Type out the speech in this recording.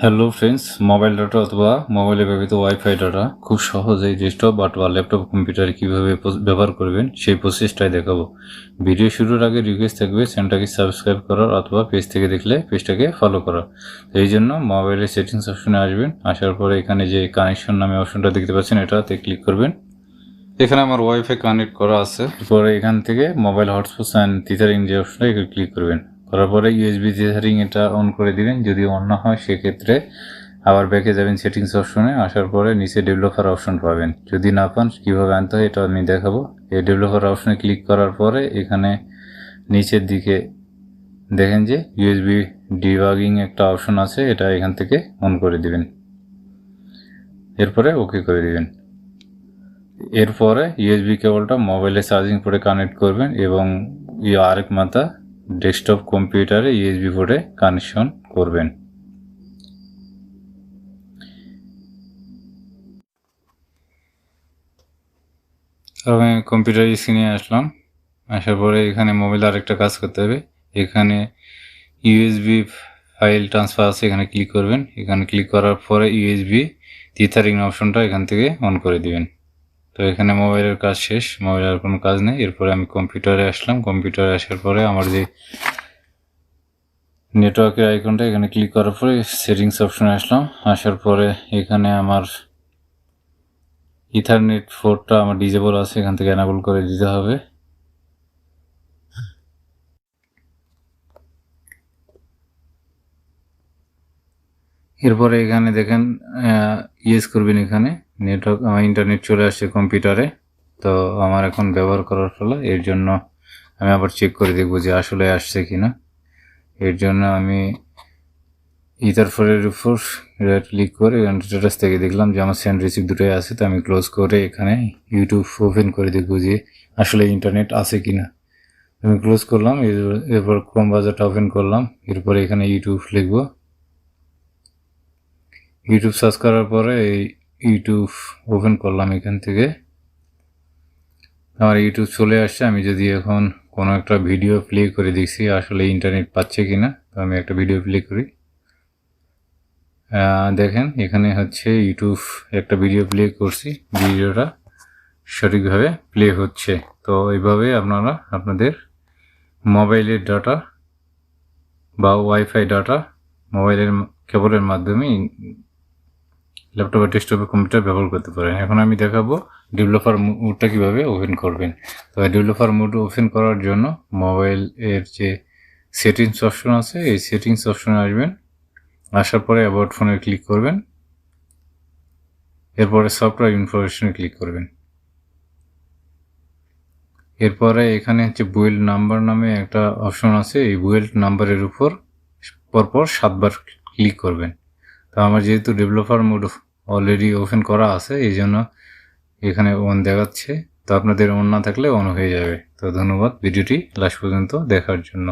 Hello friends, mobile data অথবা মোবাইলে ব্যবহৃত ওয়াইফাই ডাটা খুব সহজেই ডেস্কটপ বা ল্যাপটপ কম্পিউটারে কীভাবে ব্যবহার করবেন সেই প্রসেসটাই দেখাবো। ভিডিও শুরুর আগে রিকোয়েস্ট থাকবে চ্যানেলটাকে সাবস্ক্রাইব করার অথবা পেজ থেকে দেখলে পেজটাকে ফলো করার। এই জন্য মোবাইলের সেটিংস অপশনে আসবেন, আসার পরে এখানে যে কানেকশন নামে অপশনটা দেখতে পাচ্ছেন এটাতে ক্লিক করবেন। এখানে আমার ওয়াইফাই কানেক্ট করা আছে। এরপরে এখান থেকে মোবাইল হটস্পট অ্যান্ড টিথারিং যে অপশনটা এখানে ক্লিক করবেন। করার পরে ইউএসবি টিথারিং এটা অন করে দিবেন। যদি অন না হয় সেক্ষেত্রে আবার ব্যাকে যাবেন সেটিংস অপশনে, আসার পরে নিচে ডেভেলপার অপশন পাবেন। যদি না পান কীভাবে আনতে হয় এটা আমি দেখাবো। এই ডেভেলপার অপশনে ক্লিক করার পরে এখানে নিচের দিকে দেখেন যে ইউএসবি ডিবাগিং একটা অপশন আছে, এটা এখান থেকে অন করে দিবেন। এরপরে ওকে করে দিবেন। এরপরে ইউএসবি কেবলটা মোবাইলে চার্জিং পোর্টে কানেক্ট করবেন এবং আরেক মাথা ডেস্কটপ কম্পিউটারে ইউএসবি পোর্টে কানেকশন করবেন। আমি কম্পিউটার স্ক্রিনে আসলাম। আসার পরে এখানে মোবাইল আরেকটা কাজ করতে হবে। এখানে ইউএসবি ফাইল ট্রান্সফার আছে, এখানে ক্লিক করবেন। এখানে ক্লিক করার পরে ইউএসবি টিথারিং অপশনটা এখান থেকে অন করে দিবেন। তো এখানে মোবাইলের কাজ শেষ, মোবাইলের কোনো কাজ নেই। এরপরে আমি কম্পিউটারে আসলাম। কম্পিউটারে আসার পরে আমার যে নেটওয়ার্কের আইকনটা এখানে ক্লিক করার পরে সেটিংস অপশনে আসলাম। আসার পরে এখানে আমার ইথারনেট পোর্টটা আমার ডিজেবল আছে, এখান থেকে এনাবল করে দিতে হবে। এরপরে এখানে দেখেন ইয়েস করবেন। এখানে নেটওয়ার্ক আমার ইন্টারনেট চলে আসছে কম্পিউটারে। তো আমার এখন ব্যবহার করার ফলে এর জন্য আমি আবার চেক করে দেখবো যে আসলে আসছে কিনা। এর জন্য আমি ইথারফোনের উপর ক্লিক করে স্ট্যাটাস থেকে দেখলাম যে আমার সেন্ড রিসিভ দুটোই আছে। তো আমি ক্লোজ করে এখানে ইউটিউব ওপেন করে দেখবো যে আসলে ইন্টারনেট আছে কিনা। আমি ক্লোজ করলাম, এরপর ক্রোম ব্রাউজারটা ওপেন করলাম। এরপরে এখানে ইউটিউব লিখবো। ইউটিউব সার্চ করার পরে এই ইউটিউব ওপেন করলাম। এখান থেকে আমার ইউটিউব চলে আসছে। আমি যদি এখন কোনো একটা ভিডিও প্লে করে দেখছি আসলে ইন্টারনেট পাচ্ছে কিনা, তো আমি একটা ভিডিও প্লে করি। দেখেন এখানে হচ্ছে ইউটিউব একটা ভিডিও প্লে করছি, ভিডিওটা সঠিকভাবে প্লে হচ্ছে। তো এইভাবে আপনারা আপনাদের মোবাইলের ডাটা বা ওয়াইফাই ডাটা মোবাইলের কেবলের মাধ্যমে ল্যাপটপ বা ডেস্কটপে কম্পিউটার ব্যবহার করতে পারেন। এখন আমি দেখাবো ডেভেলপার মোডটা কীভাবে ওপেন করবেন। তো ডেভেলপার মোড ওপেন করার জন্য মোবাইলের যে সেটিংস অপশন আছে এই সেটিংস অপশনে আসবেন। আসার পরে অ্যাবাউট ফোনে ক্লিক করবেন। এরপরে সফটওয়্যার ইনফরমেশনে ক্লিক করবেন। এরপরে এখানে হচ্ছে বুয়েল্ট নাম্বার নামে একটা অপশন আছে, এই বুয়েল্ট নাম্বারের উপর পরপর 7 বার ক্লিক করবেন। তো আমার যেহেতু ডেভেলপার মোড অলরেডি ওপেন করা আছে এই জন্য এখানে অন দেখাচ্ছে। তো আপনাদের অন না থাকলে অন হয়ে যাবে। তো ধন্যবাদ ভিডিওটি লাস্ট পর্যন্ত দেখার জন্য।